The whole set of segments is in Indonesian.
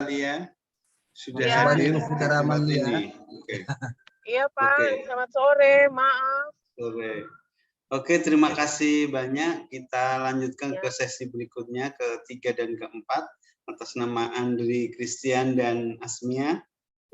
Lia sudah Ya. hadir Ibu di Fitara tempat Amalia. ini. Oke. Iya Pak, Oke. selamat sore, maaf. Sore. Oke, terima kasih banyak. Kita lanjutkan Ya. ke sesi berikutnya, ketiga dan keempat, atas nama Andri Christian dan Asmia.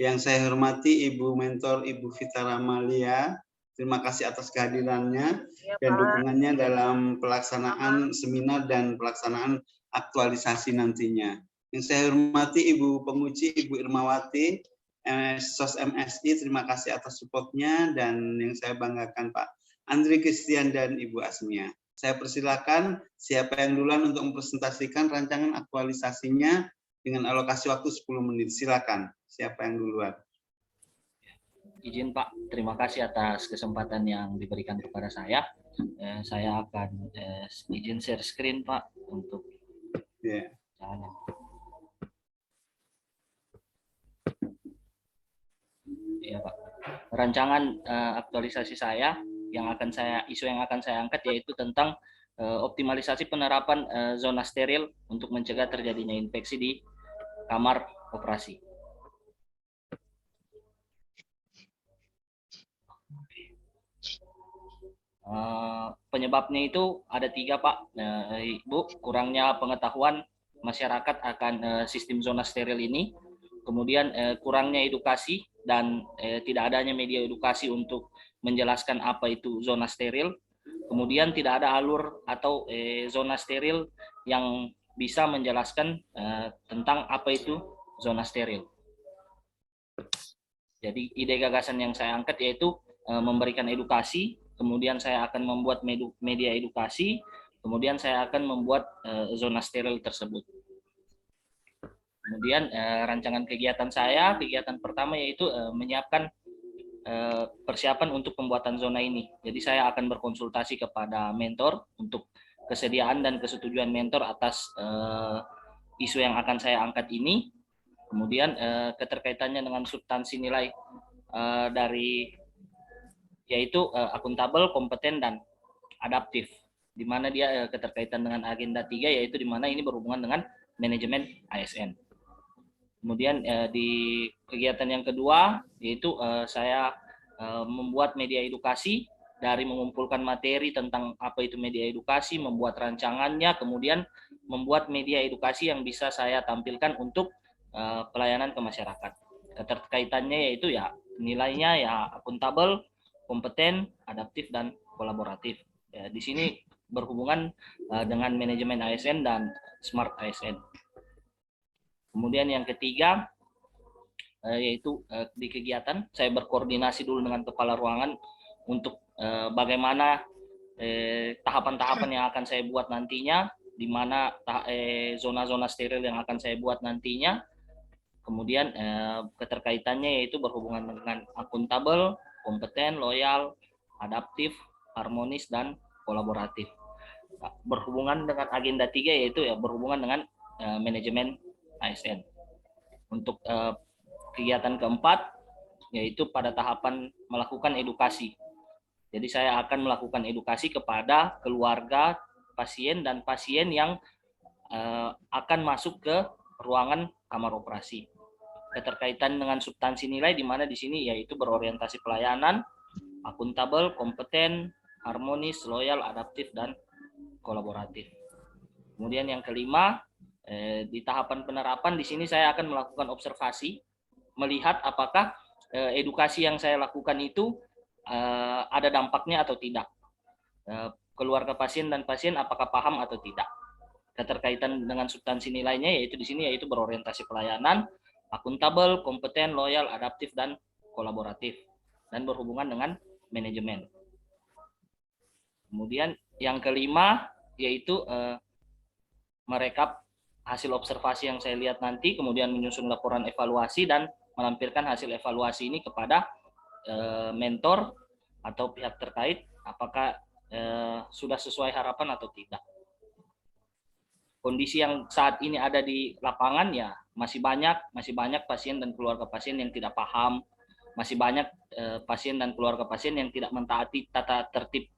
Yang saya hormati Ibu Mentor Ibu Fitara Amalia. Terima kasih atas kehadirannya Ya, dan Pak. dukungannya dalam pelaksanaan seminar dan pelaksanaan aktualisasi nantinya. Yang saya hormati Ibu Penguji, Ibu Irmawati, SOS MSI, terima kasih atas supportnya, dan yang saya banggakan Pak Andri Christian dan Ibu Asmia. Saya persilakan siapa yang duluan untuk mempresentasikan rancangan aktualisasinya dengan alokasi waktu 10 menit. Silakan, siapa yang duluan? Izin Pak, terima kasih atas kesempatan yang diberikan kepada saya. Saya akan izin share screen Pak untuk saya. Iya Pak. Rancangan aktualisasi saya isu yang akan saya angkat yaitu tentang optimalisasi penerapan zona steril untuk mencegah terjadinya infeksi di kamar operasi. Penyebabnya itu ada 3 Pak, Ibu, kurangnya pengetahuan masyarakat akan sistem zona steril ini, kemudian kurangnya edukasi dan tidak adanya media edukasi untuk menjelaskan apa itu zona steril, kemudian tidak ada alur atau zona steril yang bisa menjelaskan tentang apa itu zona steril. Jadi ide gagasan yang saya angkat yaitu memberikan edukasi, kemudian saya akan membuat media edukasi, kemudian saya akan membuat zona steril tersebut. Kemudian rancangan kegiatan pertama yaitu menyiapkan persiapan untuk pembuatan zona ini. Jadi saya akan berkonsultasi kepada mentor untuk kesediaan dan kesetujuan mentor atas isu yang akan saya angkat ini. Kemudian keterkaitannya dengan substansi nilai yaitu akuntabel, kompeten, dan adaptif, di mana dia keterkaitan dengan agenda 3, yaitu di mana ini berhubungan dengan manajemen ASN. Kemudian di kegiatan yang kedua yaitu saya membuat media edukasi dari mengumpulkan materi tentang apa itu media edukasi, membuat rancangannya, kemudian membuat media edukasi yang bisa saya tampilkan untuk pelayanan ke masyarakat. Keterkaitannya yaitu ya nilainya ya akuntabel, kompeten, adaptif, dan kolaboratif. Ya, di sini berhubungan dengan manajemen ASN dan smart ASN. Kemudian yang ketiga yaitu di kegiatan saya berkoordinasi dulu dengan kepala ruangan untuk bagaimana tahapan-tahapan yang akan saya buat nantinya, di mana zona-zona steril yang akan saya buat nantinya. Kemudian keterkaitannya yaitu berhubungan dengan akuntabel, kompeten, loyal, adaptif, harmonis, dan kolaboratif. Berhubungan dengan agenda 3 yaitu ya berhubungan dengan manajemen ASN. Untuk kegiatan keempat yaitu pada tahapan melakukan edukasi. Jadi saya akan melakukan edukasi kepada keluarga pasien dan pasien yang akan masuk ke ruangan kamar operasi. Keterkaitan dengan substansi nilai di mana di sini yaitu berorientasi pelayanan, akuntabel, kompeten, harmonis, loyal, adaptif, dan kolaboratif. Kemudian yang kelima, di tahapan penerapan di sini saya akan melakukan observasi, melihat apakah edukasi yang saya lakukan itu ada dampaknya atau tidak. Keluarga pasien dan pasien apakah paham atau tidak. Keterkaitan dengan substansi nilainya yaitu di sini yaitu berorientasi pelayanan, akuntabel, kompeten, loyal, adaptif, dan kolaboratif, dan berhubungan dengan manajemen. Kemudian yang kelima yaitu merekap hasil observasi yang saya lihat nanti, kemudian menyusun laporan evaluasi dan melampirkan hasil evaluasi ini kepada mentor atau pihak terkait apakah sudah sesuai harapan atau tidak. Kondisi yang saat ini ada di lapangan ya masih banyak pasien dan keluarga pasien yang tidak paham, masih banyak pasien dan keluarga pasien yang tidak mentaati tata tertib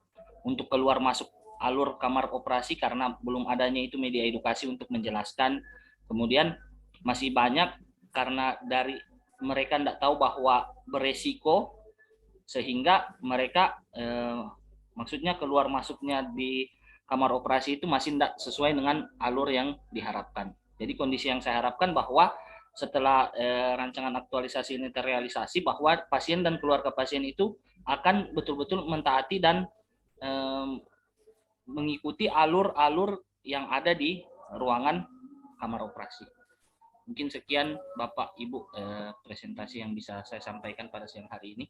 untuk keluar masuk alur kamar operasi karena belum adanya itu media edukasi untuk menjelaskan. Kemudian masih banyak karena dari mereka tidak tahu bahwa beresiko, sehingga mereka maksudnya keluar masuknya di kamar operasi itu masih tidak sesuai dengan alur yang diharapkan. Jadi kondisi yang saya harapkan bahwa setelah rancangan aktualisasi ini terrealisasi, bahwa pasien dan keluarga pasien itu akan betul-betul mentaati dan mengikuti alur-alur yang ada di ruangan kamar operasi. Mungkin sekian Bapak Ibu presentasi yang bisa saya sampaikan pada siang hari ini.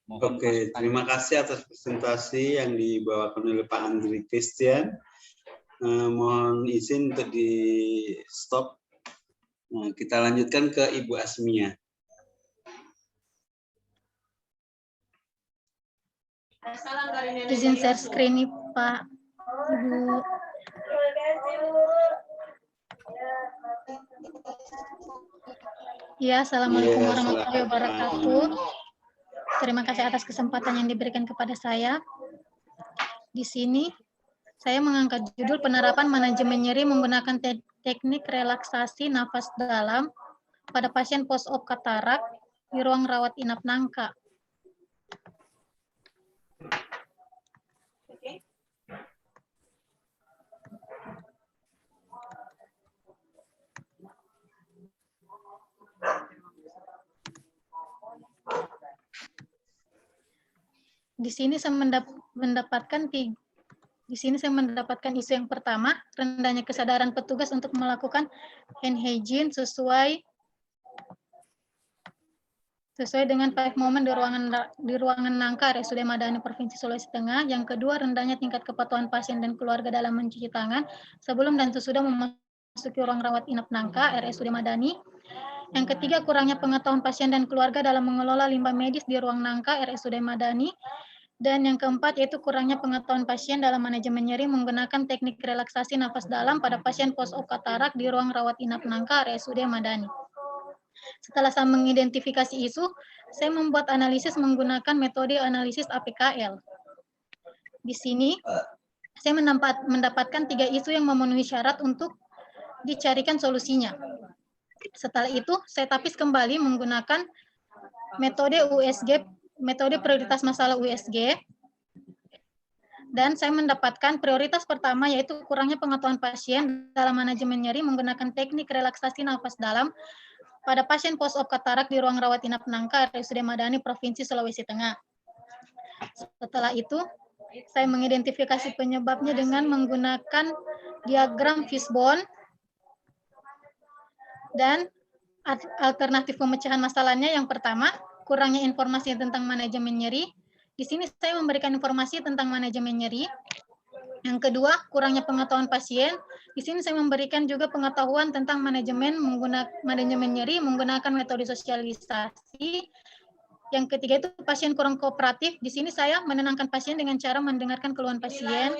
Mohon Oke, masukan. terima kasih atas presentasi yang dibawakan oleh Pak Andri Christian. Mohon izin untuk di stop. Nah, kita lanjutkan ke Ibu Asmia. Izin share screen nih Pak Ibu. Ya, Assalamualaikum Iya, warahmatullahi silakan, wabarakatuh. Terima kasih atas kesempatan yang diberikan kepada saya. Di sini saya mengangkat judul penerapan manajemen nyeri menggunakan teknik relaksasi nafas dalam pada pasien post-op katarak di ruang rawat inap Nangka. Di sini saya mendapatkan isu yang pertama, rendahnya kesadaran petugas untuk melakukan hand hygiene sesuai dengan 5 momen di ruangan Nangka RSUD Madani Provinsi Sulawesi Tengah. Yang kedua, rendahnya tingkat kepatuhan pasien dan keluarga dalam mencuci tangan sebelum dan sesudah memasuki ruang rawat inap Nangka RSUD Madani. Yang ketiga, kurangnya pengetahuan pasien dan keluarga dalam mengelola limbah medis di ruang Nangka RSUD Madani. Dan yang keempat, yaitu kurangnya pengetahuan pasien dalam manajemen nyeri menggunakan teknik relaksasi nafas dalam pada pasien post-op katarak di ruang rawat inap Nangka RSUD Madani. Setelah saya mengidentifikasi isu, saya membuat analisis menggunakan metode analisis APKL. Di sini, saya mendapatkan 3 isu yang memenuhi syarat untuk dicarikan solusinya. Setelah itu, saya tapis kembali menggunakan metode USG, metode prioritas masalah USG, dan saya mendapatkan prioritas pertama yaitu kurangnya pengetahuan pasien dalam manajemen nyeri menggunakan teknik relaksasi nafas dalam pada pasien post-op katarak di ruang rawat inap Nangka RSUD Madani Provinsi Sulawesi Tengah. Setelah itu, saya mengidentifikasi penyebabnya dengan menggunakan diagram fishbone dan alternatif pemecahan masalahnya. Yang pertama, kurangnya informasi tentang manajemen nyeri. Di sini saya memberikan informasi tentang manajemen nyeri. Yang kedua, kurangnya pengetahuan pasien. Di sini saya memberikan juga pengetahuan tentang manajemen nyeri menggunakan metode sosialisasi. Yang ketiga itu pasien kurang kooperatif. Di sini saya menenangkan pasien dengan cara mendengarkan keluhan pasien.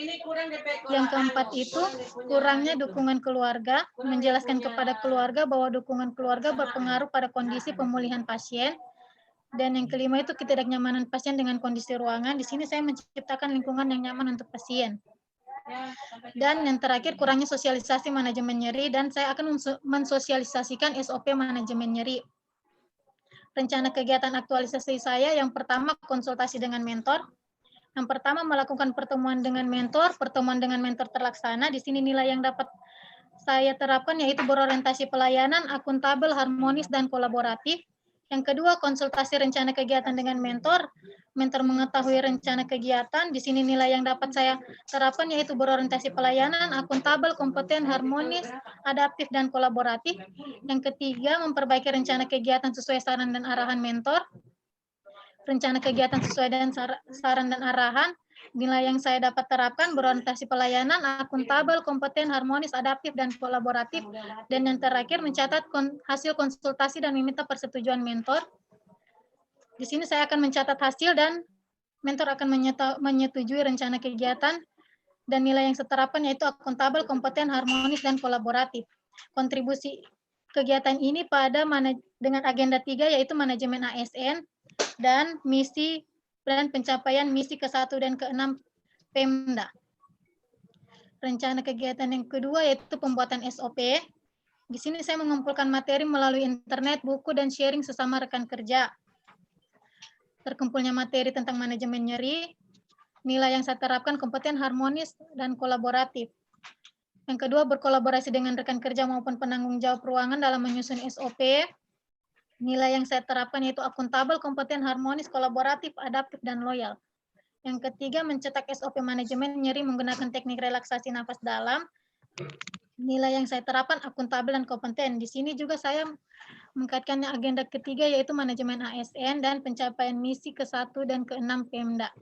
Yang keempat itu kurangnya dukungan keluarga, menjelaskan kepada keluarga bahwa dukungan keluarga berpengaruh pada kondisi pemulihan pasien. Dan yang kelima itu ketidaknyamanan pasien dengan kondisi ruangan. Di sini saya menciptakan lingkungan yang nyaman untuk pasien. Dan yang terakhir, kurangnya sosialisasi manajemen nyeri, dan saya akan mensosialisasikan SOP manajemen nyeri. Rencana kegiatan aktualisasi saya, yang pertama konsultasi dengan mentor. Yang pertama melakukan pertemuan dengan mentor terlaksana. Di sini nilai yang dapat saya terapkan yaitu berorientasi pelayanan, akuntabel, harmonis, dan kolaboratif. Yang kedua, konsultasi rencana kegiatan dengan mentor. Mentor mengetahui rencana kegiatan. Di sini nilai yang dapat saya terapkan yaitu berorientasi pelayanan, akuntabel, kompeten, harmonis, adaptif, dan kolaboratif. Yang ketiga, memperbaiki rencana kegiatan sesuai saran dan arahan mentor. Rencana kegiatan sesuai dengan saran dan arahan. Nilai yang saya dapat terapkan berorientasi pelayanan, akuntabel, kompeten, harmonis, adaptif, dan kolaboratif. Dan yang terakhir, mencatat hasil konsultasi dan meminta persetujuan mentor. Di sini saya akan mencatat hasil dan mentor akan menyetujui rencana kegiatan, dan nilai yang seterapan yaitu akuntabel, kompeten, harmonis, dan kolaboratif. Kontribusi kegiatan ini dengan agenda 3 yaitu manajemen ASN dan misi dan pencapaian misi ke-1 dan ke-6 Pemda. Rencana kegiatan yang kedua yaitu pembuatan SOP. Di sini saya mengumpulkan materi melalui internet, buku, dan sharing sesama rekan kerja. Terkumpulnya materi tentang manajemen nyeri, nilai yang saya terapkan kompeten, harmonis, dan kolaboratif. Yang kedua, berkolaborasi dengan rekan kerja maupun penanggung jawab ruangan dalam menyusun SOP. Nilai yang saya terapkan yaitu akuntabel, kompeten, harmonis, kolaboratif, adaptif, dan loyal. Yang ketiga, mencetak SOP manajemen nyeri menggunakan teknik relaksasi nafas dalam. Nilai yang saya terapkan akuntabel dan kompeten. Di sini juga saya mengkaitkannya agenda ketiga yaitu manajemen ASN dan pencapaian misi ke-1 dan ke-6 Pemda.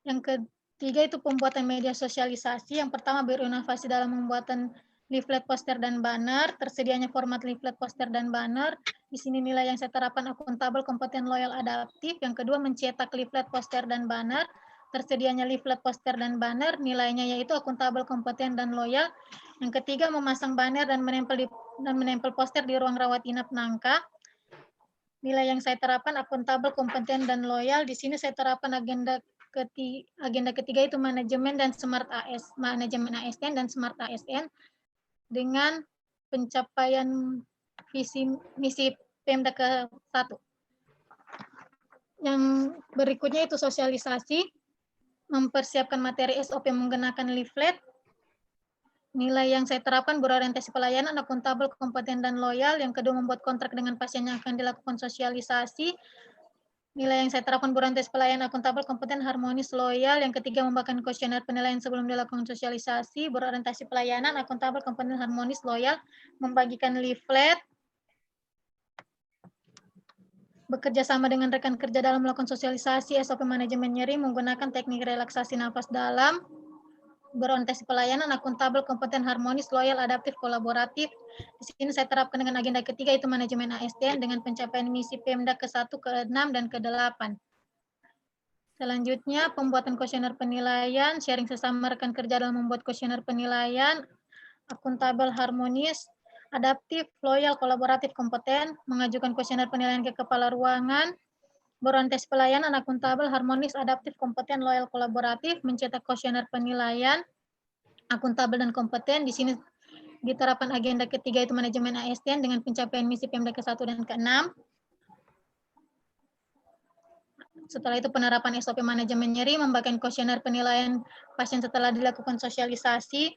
Yang ketiga itu pembuatan media sosialisasi. Yang pertama, berinovasi dalam pembuatan leaflet, poster, dan banner. Tersedianya format leaflet, poster, dan banner. Di sini nilai yang saya terapkan akuntabel, kompeten, loyal, adaptif. Yang kedua, mencetak leaflet, poster, dan banner. Tersedianya leaflet, poster, dan banner. Nilainya yaitu akuntabel, kompeten, dan loyal. Yang ketiga, memasang banner dan menempel poster di ruang rawat inap Nangka. Nilai yang saya terapkan akuntabel, kompeten, dan loyal. Di sini saya terapkan agenda ketiga itu manajemen dan manajemen ASN dan smart ASN dengan pencapaian visi misi Pemda ke-1. Yang berikutnya itu sosialisasi, mempersiapkan materi SOP menggunakan leaflet. Nilai yang saya terapkan berorientasi pelayanan, akuntabel, kompeten, dan loyal. Yang kedua, membuat kontrak dengan pasien yang akan dilakukan sosialisasi. Nilai yang saya terapkan berorientasi pelayanan, akuntabel, kompeten, harmonis, loyal. Yang ketiga, membagikan kuesioner penilaian sebelum dilakukan sosialisasi, berorientasi pelayanan, akuntabel, kompeten, harmonis, loyal. Membagikan leaflet. Bekerja sama dengan rekan kerja dalam melakukan sosialisasi SOP manajemen nyeri menggunakan teknik relaksasi nafas dalam. Berorientasi pelayanan, akuntabel, kompeten, harmonis, loyal, adaptif, kolaboratif. Di sini saya terapkan dengan agenda ketiga itu manajemen ASN dengan pencapaian misi Pemda ke-1, ke-6, dan ke-8. Selanjutnya, pembuatan kuesioner penilaian, sharing sesama rekan kerja dalam membuat kuesioner penilaian, akuntabel, harmonis, adaptif, loyal, kolaboratif, kompeten, mengajukan kuesioner penilaian ke kepala ruangan, berorientasi pelayanan, akuntabel, harmonis, adaptif, kompeten, loyal, kolaboratif, mencetak kuesioner penilaian, akuntabel, dan kompeten. Di sini diterapkan agenda ketiga itu manajemen ASN dengan pencapaian misi Pemda ke-1 dan ke-6. Setelah itu penerapan SOP manajemen nyeri, membagikan kuesioner penilaian pasien setelah dilakukan sosialisasi.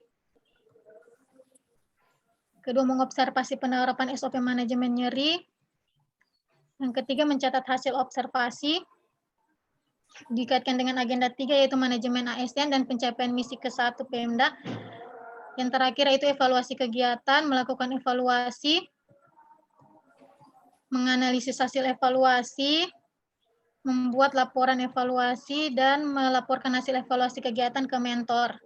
Kedua, mengobservasi penerapan SOP manajemen nyeri. Yang ketiga, mencatat hasil observasi. Dikaitkan dengan agenda 3 yaitu manajemen ASN dan pencapaian misi ke-1 Pemda. Yang terakhir yaitu evaluasi kegiatan, melakukan evaluasi, menganalisis hasil evaluasi, membuat laporan evaluasi, dan melaporkan hasil evaluasi kegiatan ke mentor.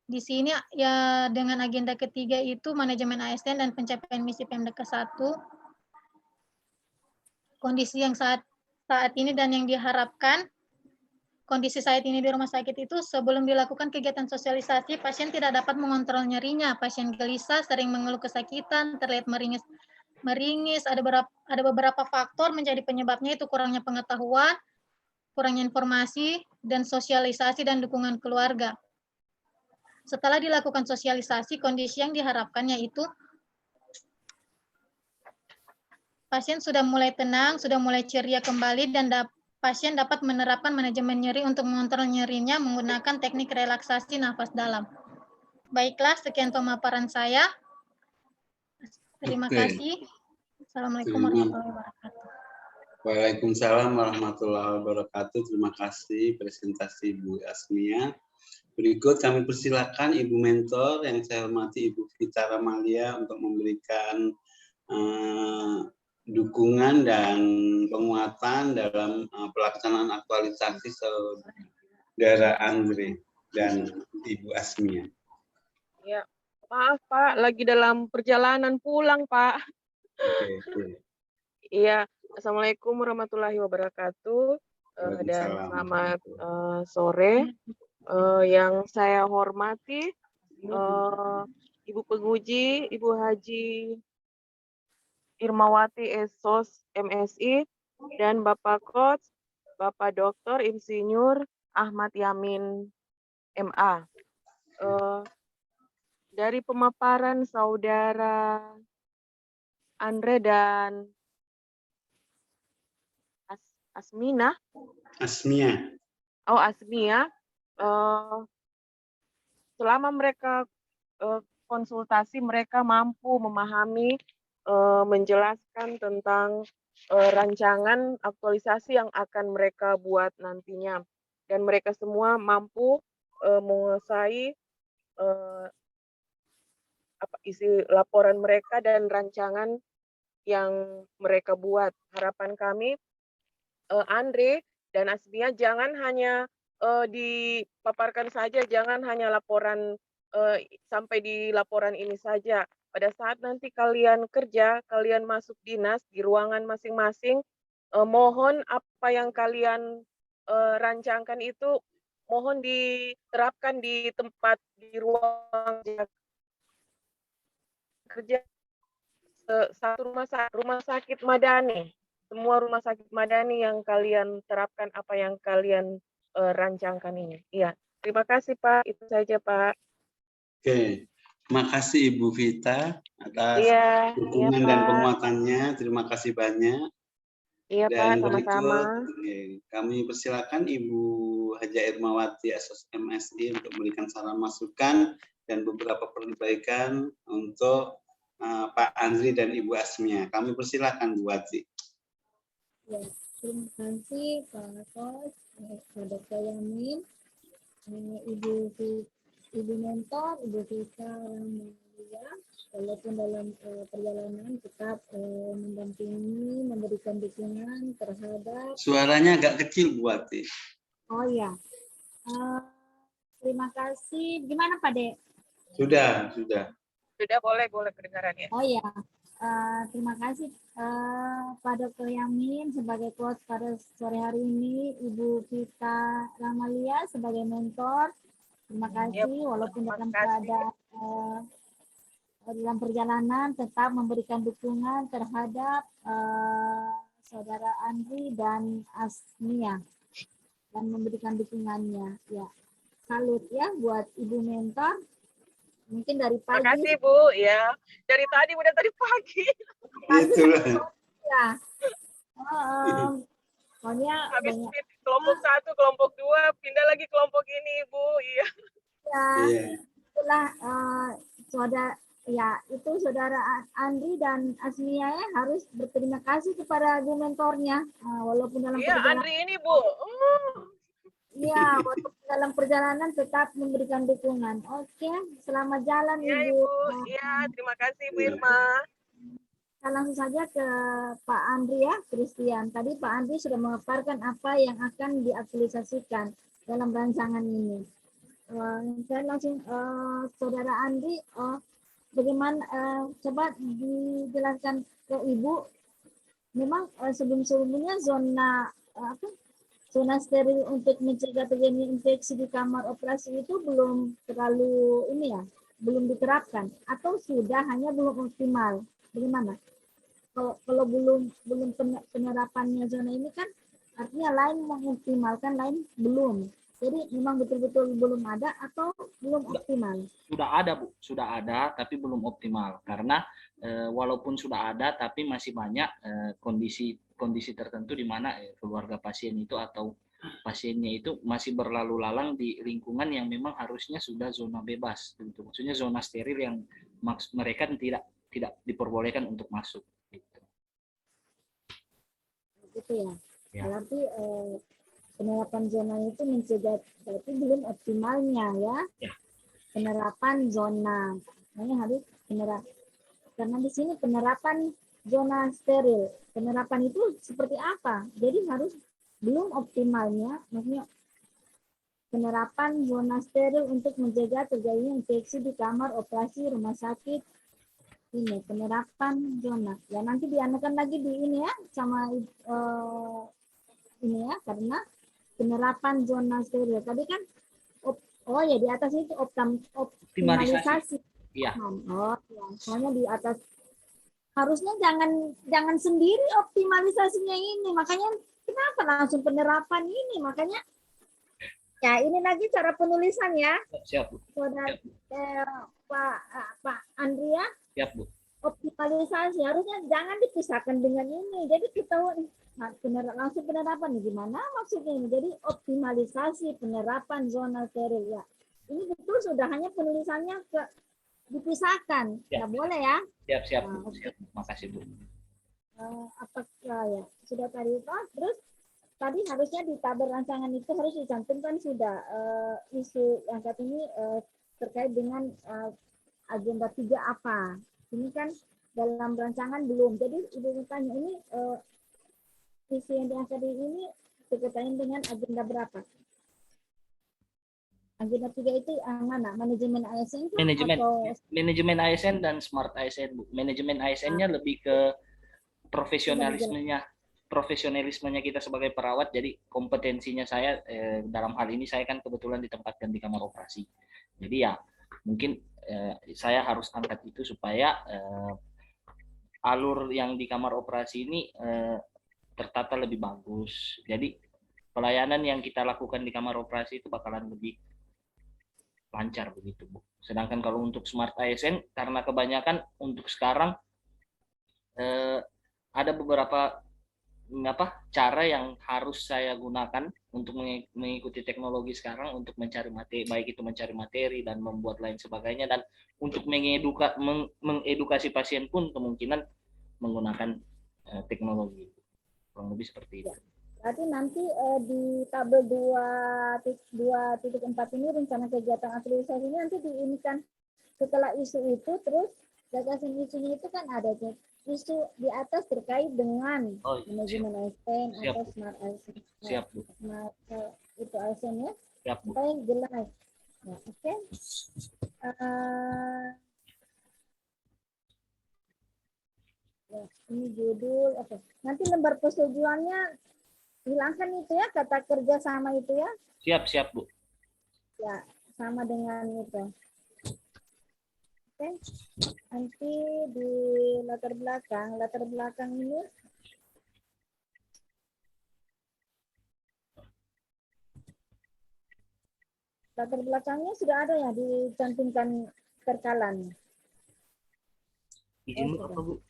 Di sini ya dengan agenda ketiga itu manajemen ASN dan pencapaian misi Pemda ke-1. Kondisi yang saat ini dan yang diharapkan, kondisi saat ini di rumah sakit itu sebelum dilakukan kegiatan sosialisasi, pasien tidak dapat mengontrol nyerinya. Pasien gelisah, sering mengeluh kesakitan, terlihat meringis. Ada beberapa faktor menjadi penyebabnya itu kurangnya pengetahuan, kurangnya informasi, dan sosialisasi dan dukungan keluarga. Setelah dilakukan sosialisasi, kondisi yang diharapkan yaitu pasien sudah mulai tenang, sudah mulai ceria kembali, dan pasien dapat menerapkan manajemen nyeri untuk mengontrol nyerinya menggunakan teknik relaksasi nafas dalam. Baiklah, sekian pemaparan saya. Terima kasih. Assalamualaikum warahmatullahi wabarakatuh. Waalaikumsalam warahmatullahi wabarakatuh. Terima kasih presentasi Ibu Asmia. Berikut kami persilakan Ibu Mentor yang saya hormati Ibu Vita Ramalia untuk memberikan dukungan dan penguatan dalam pelaksanaan aktualisasi Saudara Andre dan Ibu Asmia. Ya, maaf Pak, lagi dalam perjalanan pulang Pak. Iya, Assalamualaikum warahmatullahi wabarakatuh dan selamat sore. Yang saya hormati Ibu Penguji, Ibu Haji Irmawati Esos MSI, dan Bapak Coach, Bapak Dr. Insinyur Ahmad Yamin MA. dari pemaparan Saudara Andre dan Asmina, Asmia. Asmia, selama mereka konsultasi, mereka mampu memahami, menjelaskan tentang rancangan aktualisasi yang akan mereka buat nantinya. Dan mereka semua mampu menguasai isi laporan mereka dan rancangan yang mereka buat. Harapan kami, Andre dan Asmia, jangan hanya dipaparkan saja, jangan hanya laporan sampai di laporan ini saja. Pada saat nanti kalian kerja, kalian masuk dinas di ruangan masing-masing, mohon apa yang kalian rancangkan itu mohon diterapkan di tempat di ruang kerja satu rumah sakit Madani. Semua rumah sakit Madani yang kalian terapkan apa yang kalian rancangkan ini. Iya, terima kasih Pak. Itu saja Pak. Oke, makasih Ibu Vita atas Iya, dukungan dan Pak. penguatannya. Terima kasih banyak. Iya Pak, Dan sama-sama. berikut kami persilakan Ibu Haja Irmawati SSMSI untuk memberikan saran masukan dan beberapa perbaikan untuk Pak Andri dan Ibu Asmia. Kami persilakan Bu Wati. Ya, terima kasih Pak Kos, Pak Dr. Yamin, Ibu Mentor, Ibu Vita Ramalia, walaupun dalam perjalanan tetap mendampingi, memberikan dukungan terhadap. Suaranya agak kecil Bu Wati. Oh ya, terima kasih. Gimana Pak Dek? Sudah. Sudah boleh kedengaran ya. Oh ya, terima kasih Pak Dr. Yamin sebagai coach pada sore hari ini, Ibu Vita Ramalia sebagai mentor. Terima kasih, walaupun dalam keadaan dalam perjalanan tetap memberikan dukungan terhadap Saudara Andri dan Asmia dan memberikan dukungannya. Ya, salut ya buat Ibu mentor. Mungkin dari pagi. Terima kasih Bu, ya. Dari tadi, udah dari pagi. Itulah. Ya. Pokoknya habis banyak. Kelompok 1, kelompok 2, pindah lagi kelompok ini, Bu. Iya. Ya, itulah saudara, ya itu Saudara Andri dan Asmia ya, harus berterima kasih kepada Bu mentornya, walaupun dalam perjalanan. Andri ini Bu. Iya, waktu dalam perjalanan tetap memberikan dukungan. Oke, selamat jalan Ibu. Iya, terima kasih Bu Irma. Kita langsung saja ke Pak Andri ya, Christian. Tadi Pak Andri sudah memaparkan apa yang akan diaktualisasikan dalam rancangan ini. Saya langsung Saudara Andri, bagaimana coba dijelaskan ke Ibu. Memang sebelum-sebelumnya zona steril untuk mencegah terjadinya infeksi di kamar operasi itu belum terlalu belum diterapkan atau sudah hanya belum optimal. Bagaimana? Kalau belum penerapannya zona ini kan artinya lain mengoptimalkan, lain belum. Jadi memang betul-betul belum ada atau belum optimal? Sudah ada Bu, sudah ada tapi belum optimal karena walaupun sudah ada tapi masih banyak kondisi tertentu di mana keluarga pasien itu atau pasiennya itu masih berlalu lalang di lingkungan yang memang harusnya sudah zona bebas, gitu. Maksudnya zona steril yang mereka tidak diperbolehkan untuk masuk. Gitu ya. Berarti penerapan zona itu mencegah, berarti belum optimalnya ya. Penerapan zona, ini harus karena di sini penerapan zona steril. Penerapan itu seperti apa? Jadi harus belum optimalnya, maksudnya penerapan zona steril untuk mencegah terjadinya infeksi di kamar operasi rumah sakit. Ini penerapan zona. Ya nanti dianukan lagi di ini ya sama ini ya, karena penerapan zona steril. Tadi kan di atas itu optimalisasi. Iya. Oh, ya. Soalnya di atas harusnya jangan sendiri optimalisasinya ini. Makanya kenapa langsung penerapan ini? Makanya Ya, ini lagi cara penulisan ya, Siap, Bu. Saudara Pak Andrea. Siap, Bu. Optimalisasi harusnya jangan dipisahkan dengan ini. Jadi kita langsung penerapan gimana maksudnya ini. Jadi optimalisasi penerapan zona steril ya. Ini betul sudah hanya penulisannya dipisahkan. Ya. Nggak boleh ya. Siap, Nah, Bu. Siap. Makasih, Bu. Apakah ya sudah tadi Pak? Terus tadi harusnya di tabel rancangan itu harus dicantumkan sudah isu yang saat ini terkait dengan agenda 3 apa. Ini kan dalam rancangan belum. Jadi Ibu bertanya ini isu yang diangkat ini berkaitan dengan agenda berapa? Agenda 3 itu yang mana? Manajemen ASN kan? Manajemen ASN dan Smart ASN, Bu. Manajemen ASN-nya lebih ke profesionalismenya kita sebagai perawat. Jadi kompetensinya saya dalam hal ini saya kan kebetulan ditempatkan di kamar operasi. Jadi ya mungkin saya harus angkat itu supaya alur yang di kamar operasi ini tertata lebih bagus. Jadi pelayanan yang kita lakukan di kamar operasi itu bakalan lebih lancar begitu, Bu. Sedangkan kalau untuk Smart ASN karena kebanyakan untuk sekarang ada beberapa cara yang harus saya gunakan untuk mengikuti teknologi sekarang untuk mencari materi, baik itu mencari materi dan membuat lain sebagainya, dan untuk mengedukasi pasien pun kemungkinan menggunakan teknologi. Kurang lebih seperti itu. Berarti nanti di tabel 2.4 ini rencana kegiatan aktualisasi ini nanti diinikan setelah isu itu, terus gagasan isunya itu kan ada isu di atas terkait dengan manajemen ASN atau Smart ASN. Siap, Bu. Smart itu ASN ya. Siap, Bu. Supaya jelas. Nah, oke. Ya, ini judul. Oke. Nanti lembar persetujuannya hilangkan itu ya, kata kerja sama itu ya. Siap, Bu. Ya, sama dengan itu. Oke. Nanti di latar belakang ini latar belakangnya sudah ada ya, dicantumkan terkalan. Izin apa, Bu?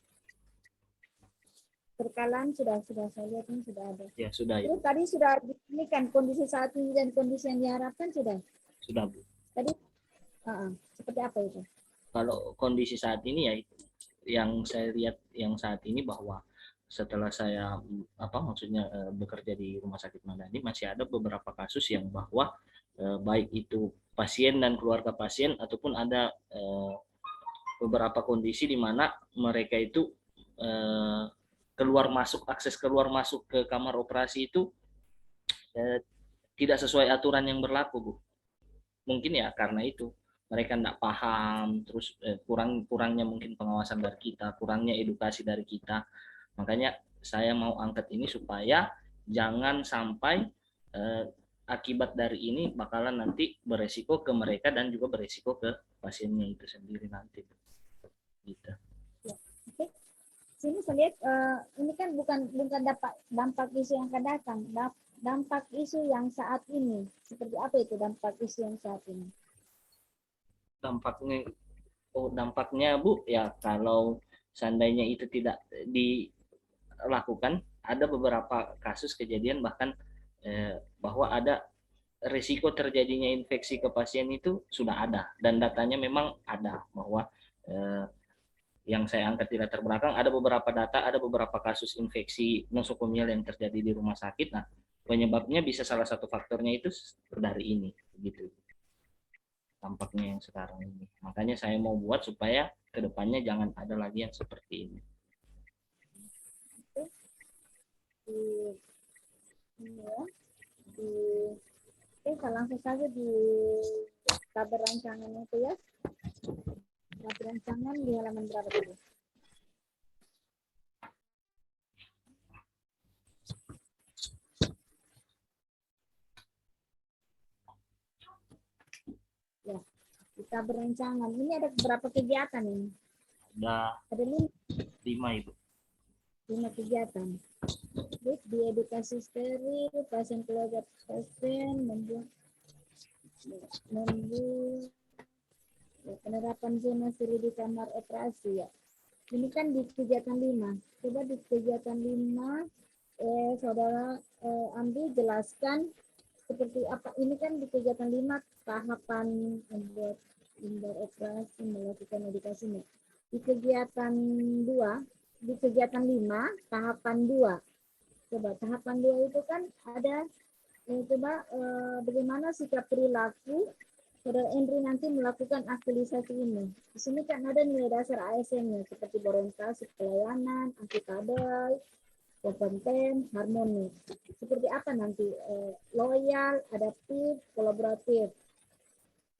Terkalan sudah saya lihat ini sudah ada. Ya, sudah ya. Terus tadi sudah ini kan kondisi saat ini dan kondisi yang diharapkan sudah. Sudah, Bu. Tadi seperti apa itu? Kalau kondisi saat ini ya yang saya lihat yang saat ini bahwa setelah saya bekerja di Rumah Sakit Madani, masih ada beberapa kasus yang bahwa baik itu pasien dan keluarga pasien ataupun ada beberapa kondisi di mana mereka itu akses keluar masuk ke kamar operasi itu tidak sesuai aturan yang berlaku, Bu. Mungkin ya karena itu mereka tidak paham, terus kurangnya mungkin pengawasan dari kita, kurangnya edukasi dari kita. Makanya saya mau angkat ini supaya jangan sampai akibat dari ini bakalan nanti beresiko ke mereka dan juga beresiko ke pasiennya itu sendiri nanti. Gitu. Ya, oke. Sini saya lihat ini kan bukan dampak isu yang akan datang, dampak isu yang saat ini. Seperti apa itu dampak isu yang saat ini? Dampaknya Bu ya, kalau seandainya itu tidak dilakukan, ada beberapa kasus kejadian bahkan bahwa ada risiko terjadinya infeksi ke pasien itu sudah ada, dan datanya memang ada bahwa yang saya angkat di latar belakang ada beberapa kasus infeksi nosokomial yang terjadi di rumah sakit. Nah, penyebabnya bisa salah satu faktornya itu dari ini begitu. Tampaknya yang sekarang ini. Makanya saya mau buat supaya kedepannya jangan ada lagi yang seperti ini. Oke, langsung saja di tabel rancangan itu ya. Tabel rancangan di halaman berapa tadi? Ya, kita berancangan. Ini ada berapa kegiatan ini? Ada 5, Ibu. 5 kegiatan. Di edukasi steril, pasien keluarga pasien, membuat Penerapan zona steril di kamar operasi ya. Ini kan di kegiatan 5. Coba di kegiatan 5, saudara Andi jelaskan seperti apa. Ini kan di kegiatan 5 tahapan membuat operasi melakukan edukasinya. Di kegiatan 2, di kegiatan 5 tahapan 2. Coba tahapan 2 itu kan ada bagaimana sikap perilaku Saudara Andri nanti melakukan aktualisasi ini. Di sini kan ada nilai dasar ASN-nya seperti berorientasi pelayanan, anti tabel, kompeten, harmonis. Seperti apa nanti? Loyal, adaptif, kolaboratif.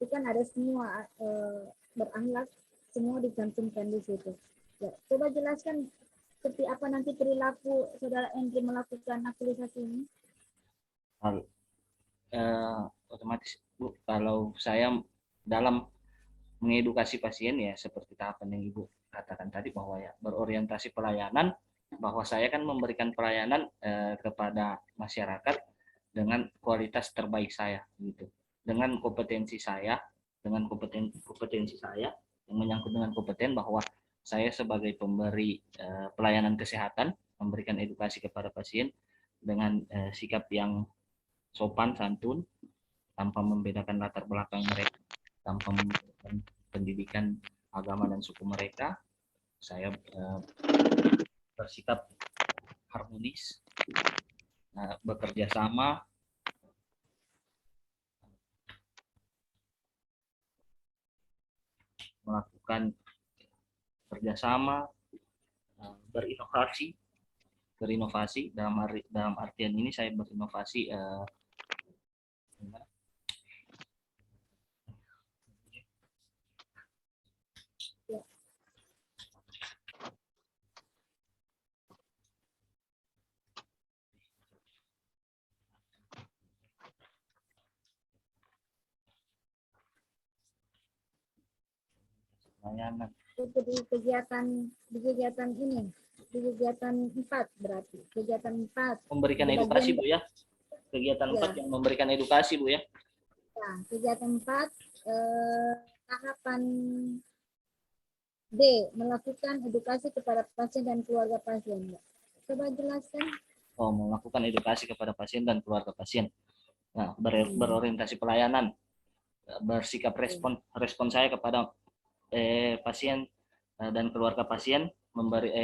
Itu kan ada semua berakhlak, semua dicantumkan di situ. Ya, coba jelaskan seperti apa nanti perilaku Saudara Andri melakukan aktualisasi ini. Otomatis Bu, kalau saya dalam mengedukasi pasien ya seperti tahapan yang Ibu katakan tadi bahwa ya berorientasi pelayanan, bahwa saya kan memberikan pelayanan kepada masyarakat dengan kualitas terbaik saya gitu, dengan kompetensi saya, dengan kompetensi saya yang menyangkut dengan kompeten bahwa saya sebagai pemberi pelayanan kesehatan memberikan edukasi kepada pasien dengan sikap yang sopan santun, tanpa membedakan latar belakang mereka, tanpa membedakan pendidikan agama dan suku mereka. Saya bersikap harmonis, bekerja sama, melakukan kerjasama, berinovasi dalam artian ini saya berinovasi pelayanan. Di kegiatan ini, di kegiatan 4 berarti. Kegiatan 4. Memberikan edukasi Bu ya. Kegiatan 4 yang memberikan edukasi Bu ya. Nah, kegiatan 4 tahapan D, melakukan edukasi kepada pasien dan keluarga pasien. Coba jelaskan. Oh, melakukan edukasi kepada pasien dan keluarga pasien. Nah, berorientasi pelayanan, bersikap respon saya kepada pasien dan keluarga pasien,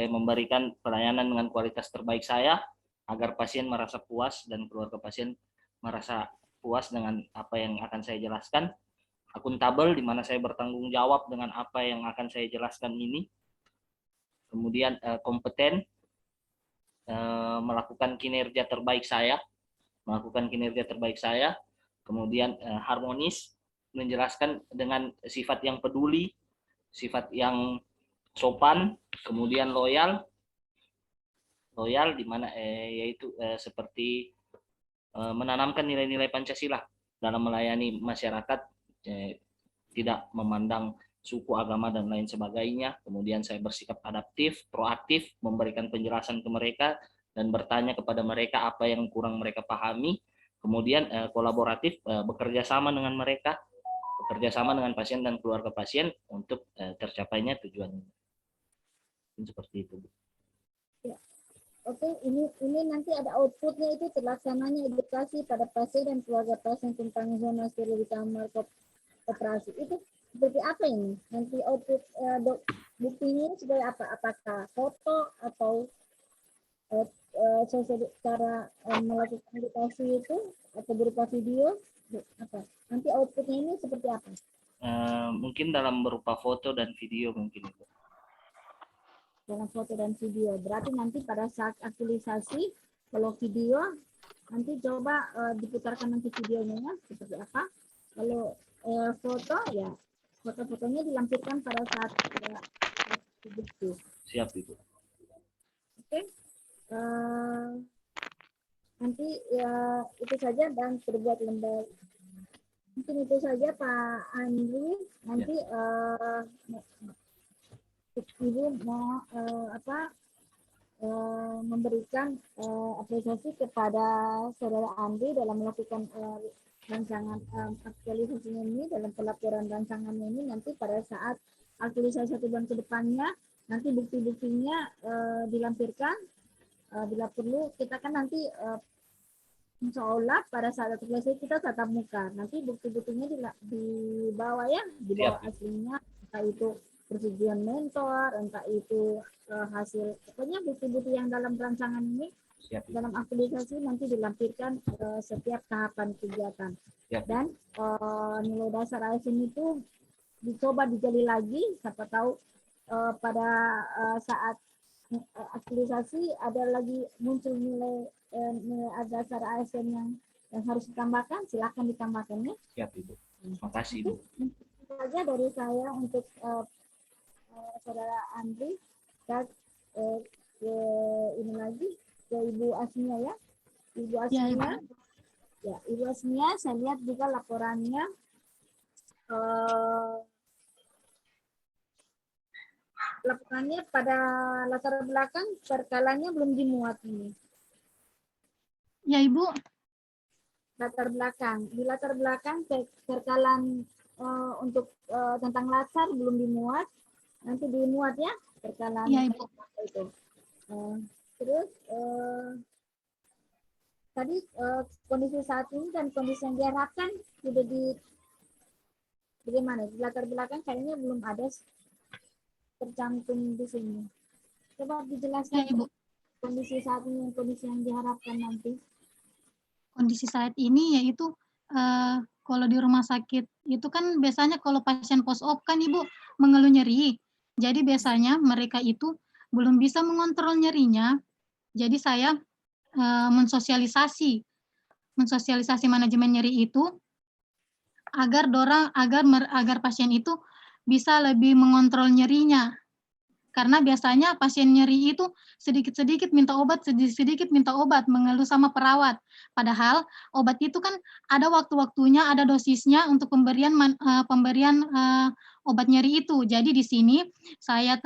memberikan pelayanan dengan kualitas terbaik saya agar pasien merasa puas dan keluarga pasien merasa puas dengan apa yang akan saya jelaskan. Akuntabel, di mana saya bertanggung jawab dengan apa yang akan saya jelaskan ini. Kemudian kompeten, melakukan kinerja terbaik saya, kemudian harmonis, menjelaskan dengan sifat yang peduli, sifat yang sopan, kemudian loyal di mana yaitu seperti menanamkan nilai-nilai Pancasila dalam melayani masyarakat, tidak memandang suku, agama, dan lain sebagainya. Kemudian saya bersikap adaptif, proaktif, memberikan penjelasan ke mereka dan bertanya kepada mereka apa yang kurang mereka pahami. Kemudian kolaboratif, bekerja sama dengan mereka, bekerja sama dengan pasien dan keluarga pasien untuk tercapainya tujuan. Seperti itu. Ya. Oke, ini nanti ada outputnya, itu terlaksananya edukasi pada pasien dan keluarga pasien tentang zona steril di kamar operasi. Itu seperti apa ini? Nanti output buktinya sebagai apa? Apakah foto atau cara melakukan edukasi itu atau berupa video? Apa? Nanti outputnya ini seperti apa? Mungkin dalam berupa foto dan video mungkin itu. Dalam foto dan video. Berarti nanti pada saat aktualisasi, kalau video, nanti coba diputarkan nanti videonya seperti apa. Kalau foto, ya foto-fotonya dilampirkan pada saat bukti. Siap Ibu. Oke. Nanti ya itu saja dan terbuat lembar. Mungkin itu saja Pak Andri. Nanti Ibu mau memberikan apresiasi kepada Saudara Andri dalam melakukan rancangan aktualisasinya ini, dalam pelaporan rancangannya ini, nanti pada saat aktualisasi 1 bulan ke depannya, nanti bukti-buktinya dilampirkan. Bila perlu kita kan nanti insya Allah pada saat aktualisasi kita tatap muka. Nanti bukti-buktinya dibawa ya, dibawa aslinya, entah itu persetujuan mentor, entah itu hasil, pokoknya bukti-bukti yang dalam rancangan ini, dalam aktualisasi nanti dilampirkan setiap tahapan kegiatan. Dan nilai dasar ASN itu dicoba digali lagi, siapa tahu pada saat aktualisasi ada lagi muncul nilai dasar ASN yang harus ditambahkan, silakan ditambahkan ya. Siap Ibu. Terima kasih Ibu. Itu saja dari saya untuk Saudara Andri. Dan ini lagi ke Ibu Asmia ya. Ibu Asmia. Ya, Ibu Asmia, saya lihat juga laporannya laporannya pada latar belakang perkalanya belum dimuat ini. Ya Ibu. Latar belakang. Di latar belakang perkalan untuk tentang latar belum dimuat. Nanti dimuat ya perkalan Ya Ibu. itu. Terus tadi kondisi saat ini dan kondisi yang diharapkan sudah bagaimana? Di latar belakang kayaknya belum ada tercantum di sini. Coba dijelaskan Ya, Ibu. kondisi saat ini dan kondisi yang diharapkan nanti. Kondisi saat ini yaitu kalau di rumah sakit itu kan biasanya kalau pasien post-op kan Ibu mengeluh nyeri. Jadi biasanya mereka itu belum bisa mengontrol nyerinya. Jadi saya mensosialisasi manajemen nyeri itu agar pasien itu bisa lebih mengontrol nyerinya. Karena biasanya pasien nyeri itu sedikit-sedikit minta obat, mengeluh sama perawat. Padahal obat itu kan ada waktu-waktunya, ada dosisnya untuk pemberian obat nyeri itu. Jadi di sini saya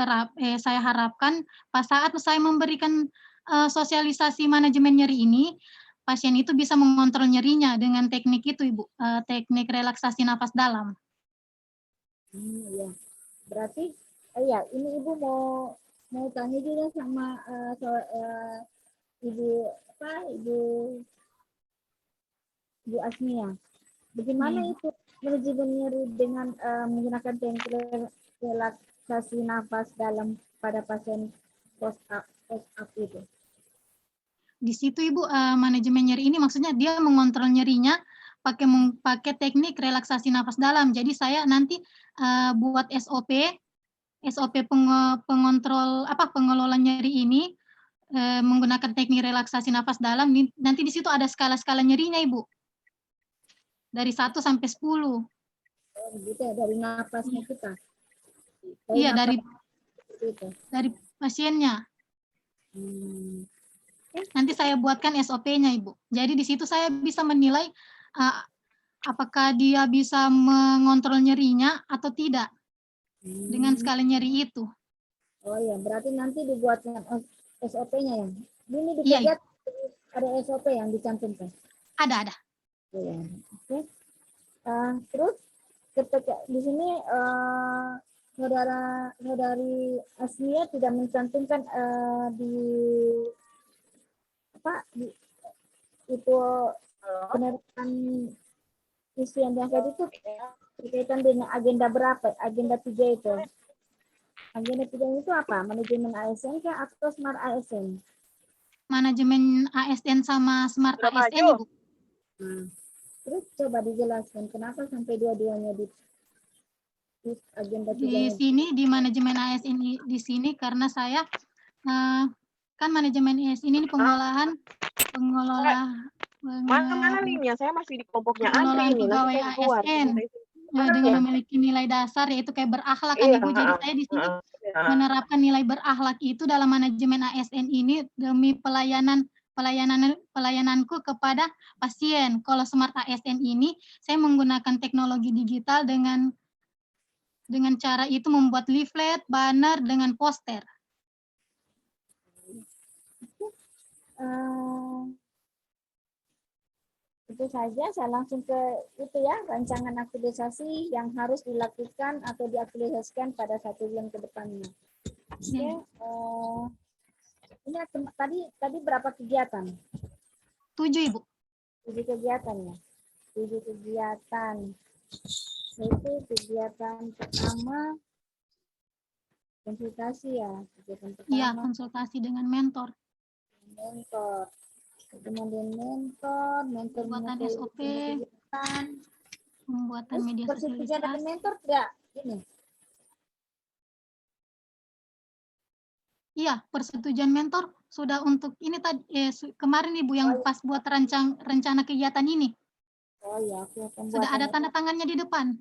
harapkan pas saat saya memberikan sosialisasi manajemen nyeri ini, pasien itu bisa mengontrol nyerinya dengan teknik itu, Ibu, teknik relaksasi nafas dalam. Ya. Berarti ya, ini Ibu mau tanya juga sama Ibu Asmia. Bagaimana itu manajemen nyeri dengan menggunakan teknik relaksasi nafas dalam pada pasien post-op itu? Di situ Ibu, manajemen nyeri ini maksudnya dia mengontrol nyerinya pakai teknik relaksasi nafas dalam. Jadi saya nanti buat SOP pengelola nyeri ini menggunakan teknik relaksasi nafas dalam. Nanti di situ ada skala-skala nyerinya Ibu. Dari 1 sampai 10. Gitu ya, dari nafasnya kita. Iya, dari pasiennya. Nanti saya buatkan SOP-nya Ibu. Jadi di situ saya bisa menilai apakah dia bisa mengontrol nyerinya atau tidak. Dengan skala nyeri itu. Oh ya, berarti nanti dibuatkan SOP-nya ya. Ini di Iya, ada SOP yang dicantumkan. Ada. Ya. Oke. Terus ketika di sini saudari Asmia tidak mencantumkan itu penerapan isu yang diangkat itu berkaitan dengan agenda berapa? Agenda 3 itu. Agenda 3 itu apa? Manajemen ASN kah atau Smart ASN? Manajemen ASN sama Smart ASN, Ibu. Terus coba dijelaskan kenapa sampai dua-duanya di agenda 3. Di sini di manajemen ASN di sini karena saya kan manajemen ASN ini pengelola Mana linknya? Saya masih di kelompoknya Andri ini. Pegawai ASN dengan memiliki nilai dasar yaitu kayak berakhlak kan Ibu. Jadi saya di sini menerapkan nilai berakhlak itu dalam manajemen ASN ini demi pelayananku kepada pasien. Kalau Smart ASN ini saya menggunakan teknologi digital dengan cara itu membuat leaflet, banner dengan poster. Itu saja, saya langsung ke itu ya, rancangan aktualisasi yang harus dilakukan atau diaktualisasikan pada 1 bulan ke depannya. Oke, ini tadi berapa kegiatan? 7, Ibu. 7 kegiatan ya. 7 kegiatan. Itu kegiatan pertama konsultasi ya. Kegiatan Iya, pertama konsultasi dengan mentor. mentor. Kemudian mentor Pembuatan mengetahui SOP, kegiatan. pembuatan Terus media persetujuan dari sosialisasi. mentor tidak ini? Iya, persetujuan mentor sudah untuk ini tadi kemarin Ibu yang pas buat rencana kegiatan ini. Oh ya, oke. Sudah ada tanda tangannya di depan.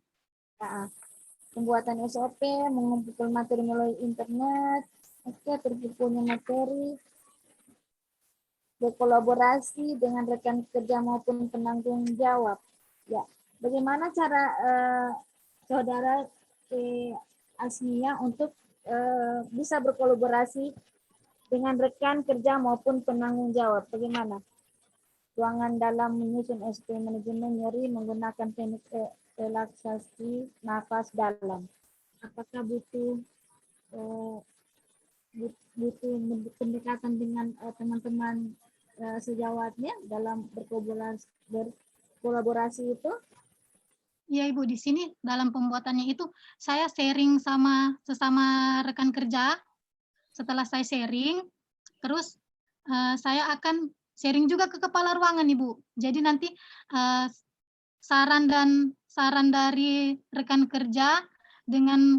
Pembuatan SOP, mengumpulkan materi melalui internet, oke, terkumpulnya materi, berkolaborasi dengan rekan kerja maupun penanggung jawab. Ya, bagaimana cara saudara Asmia untuk bisa berkolaborasi dengan rekan kerja maupun penanggung jawab? Bagaimana? Ruangan dalam menyusun SOP manajemen nyeri menggunakan teknik relaksasi nafas dalam. Apakah butuh pendekatan dengan teman-teman sejawatnya dalam berkolaborasi itu? Iya Ibu, di sini dalam pembuatannya itu saya sharing sama sesama rekan kerja. Setelah saya sharing, terus saya akan sharing juga ke kepala ruangan Ibu. Jadi nanti saran dari rekan kerja dengan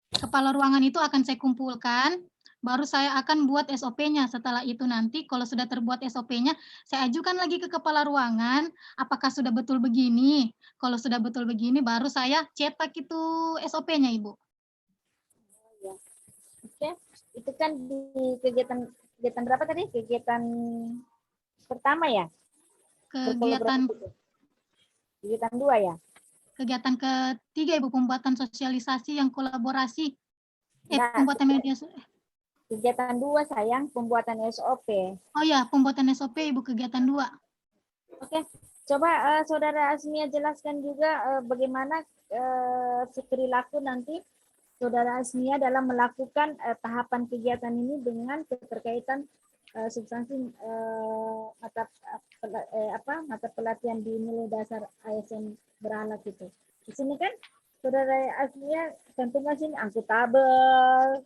kepala ruangan itu akan saya kumpulkan, baru saya akan buat SOP-nya. Setelah itu nanti kalau sudah terbuat SOP-nya, saya ajukan lagi ke kepala ruangan, apakah sudah betul begini. Kalau sudah betul begini, baru saya cetak itu SOP-nya, Ibu. Ya. Oke, itu kan di kegiatan berapa tadi? Kegiatan pertama ya? Kegiatan 2 ya? Kegiatan ketiga, Ibu, pembuatan sosialisasi yang kolaborasi. Nah, Pembuatan media. Kegiatan 2 sayang, pembuatan SOP. Oh ya, pembuatan SOP Ibu, kegiatan 2. Oke, coba Saudara Asmia jelaskan juga bagaimana perilaku nanti Saudara Asmia dalam melakukan tahapan kegiatan ini dengan keterkaitan substansi mata pelatihan di nilai dasar ASN beralat itu. Di sini kan Saudara Asmia tentunya sini akuntabel,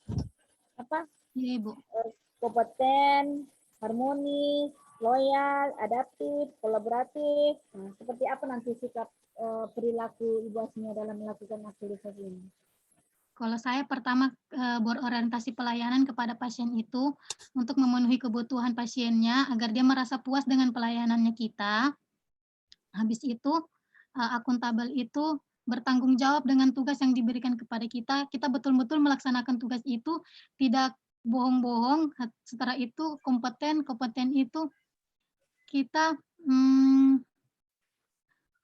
Iya Ibu. kompeten, harmonis, loyal, adaptif, kolaboratif. Nah, seperti apa nanti sikap perilaku Ibu Asmia dalam melakukan aktualisasi ini? Kalau saya pertama berorientasi pelayanan kepada pasien itu untuk memenuhi kebutuhan pasiennya agar dia merasa puas dengan pelayanannya kita. Habis itu akuntabel itu bertanggung jawab dengan tugas yang diberikan kepada kita. Kita betul-betul melaksanakan tugas itu, tidak bohong-bohong. Setelah itu kompeten itu kita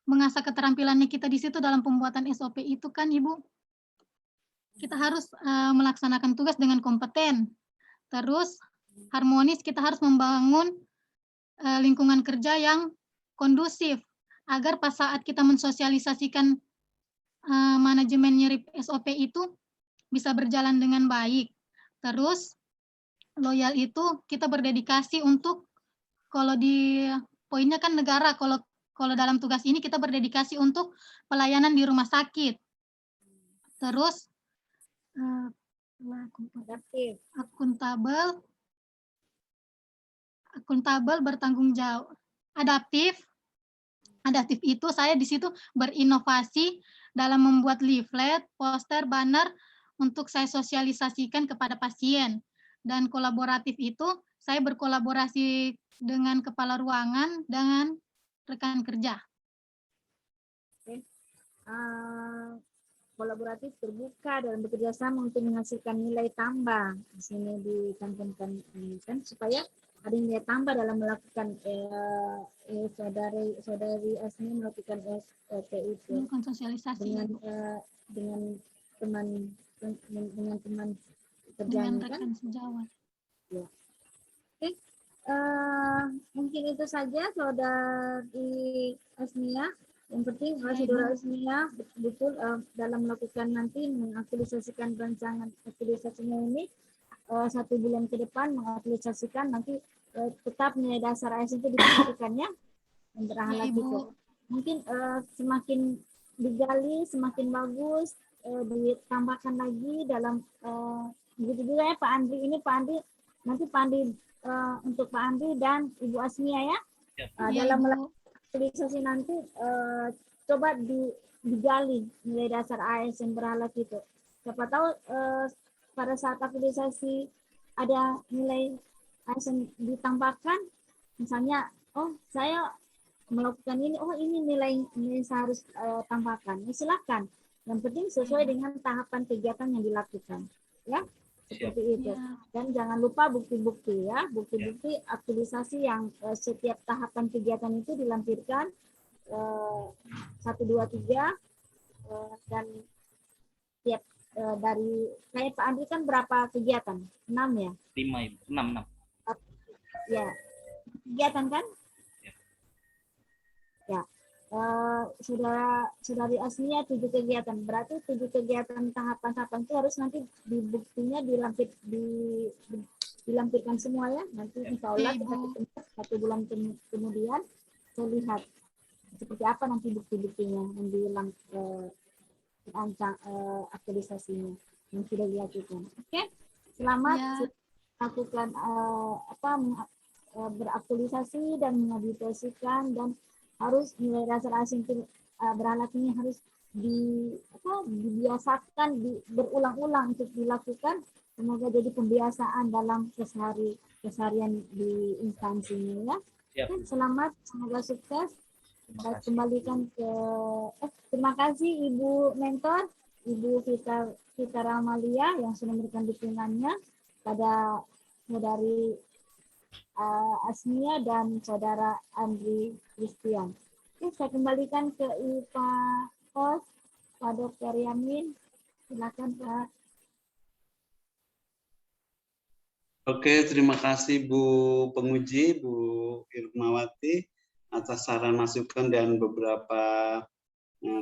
mengasah keterampilannya kita di situ dalam pembuatan SOP itu kan Ibu. Kita harus melaksanakan tugas dengan kompeten. Terus harmonis, kita harus membangun lingkungan kerja yang kondusif agar pas saat kita mensosialisasikan manajemen nyeri SOP itu bisa berjalan dengan baik. Terus loyal itu kita berdedikasi untuk, kalau di poinnya kan negara, kalau dalam tugas ini kita berdedikasi untuk pelayanan di rumah sakit. Terus akuntabel, bertanggung jawab, adaptif itu saya di situ berinovasi dalam membuat leaflet, poster, banner untuk saya sosialisasikan kepada pasien. Dan kolaboratif itu saya berkolaborasi dengan kepala ruangan, dengan rekan kerja. Kolaboratif, terbuka, dan bekerja sama untuk menghasilkan nilai tambah. Di sini dicantumkan kan supaya ada nilai tambah dalam melakukan saudari Asmi melakukan SOP itu dengan teman kerjanya rekan kan. sejawat. Ya. Oke. mungkin itu saja Saudari Asmia. Yang penting Saudara Asmia betul dalam melakukan nanti mengaktualisasikan rancangan aktualisasinya ini 1 bulan ke depan mengaktualisasikan nanti tetap nilai dasar ASN itu diperhatikannya yang berhala gitu. Mungkin semakin digali semakin bagus, ditambahkan lagi dalam begitu juga ya Pak Andri. Ini Pak Andri nanti Pak Andri untuk Pak Andri dan Ibu Asmia ya, dalam melakukan aktualisasi nanti coba digali nilai dasar ASN berhala gitu. Siapa tahu pada saat aktualisasi ada nilai ASN ditambahkan, misalnya oh saya melakukan ini, oh ini nilai saya harus tambahkan. Ya, silakan. Yang penting sesuai dengan tahapan kegiatan yang dilakukan, ya seperti itu. Dan jangan lupa bukti-bukti ya, bukti-bukti aktualisasi yang setiap tahapan kegiatan itu dilampirkan 1, 2, 3 dan tiap dari kayak Pak Andri kan berapa kegiatan? 6 ya? 5, 6. Ya, kegiatan kan? Ya, Saudari Asmia 7 kegiatan. Berarti 7 kegiatan tahapan-tahapan itu harus nanti dibuktinya dilampirkan semua ya. Nanti insya Allah kita ketemu 1 bulan kemudian saya lihat seperti apa nanti bukti-buktinya yang dirancang aktualisasinya yang sudah dilakukan. Oke, selamat lakukan beraktualisasi dan mengaktualisasikan dan harus nilai dasar ASN itu berhala ini harus dibiasakan berulang-ulang untuk dilakukan. Semoga jadi pembiasaan dalam keseharian di instansinya ya. Oke, selamat, semoga sukses. Kita kembalikan ke terima kasih Ibu Mentor, Ibu Vita Ramalia yang sudah memberikan dukungannya pada Saudari Asmia dan Saudara Andri Christian. Oke, saya kembalikan ke Pak Host, Pak Dr. Yamin. Silakan Pak. Oke, terima kasih Bu Penguji, Bu Irmawati atas saran masukan dan beberapa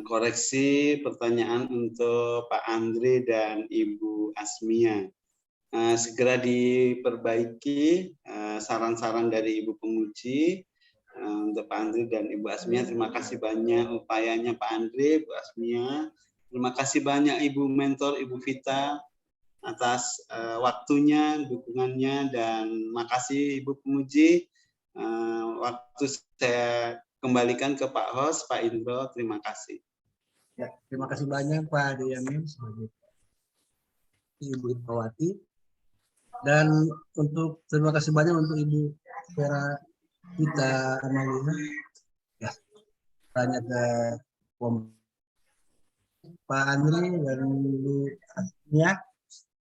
koreksi pertanyaan untuk Pak Andri dan Ibu Asmia. Segera diperbaiki saran-saran dari Ibu Penguji untuk Pak Andri dan Ibu Asmia. Terima kasih banyak upayanya Pak Andri, Bu Asmia. Terima kasih banyak Ibu Mentor, Ibu Vita atas waktunya, dukungannya, dan makasih Ibu Penguji. Waktu saya kembalikan ke Pak Host, Pak Indro. Terima kasih. Ya, terima kasih banyak Pak Yamin sebagai Ibu Irmawati. Dan terima kasih banyak untuk Ibu Vera Vita Amalia. Ya, tanya ke Pak Andri dan Ibu Asmia.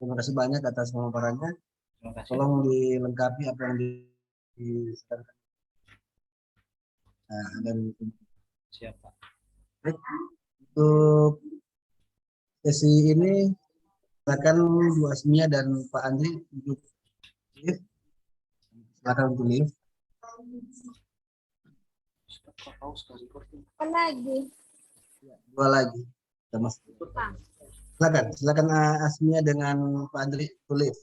Terima kasih banyak atas pemaparannya. Tolong dilengkapi apa yang disampaikan. Dan Siapa? Untuk sesi ini silakan Bu Asmia dan Pak Andri untuk live. Silakan untuk live. Apa lagi? Dua lagi. Silakan Asmia dengan Pak Andri untuk live.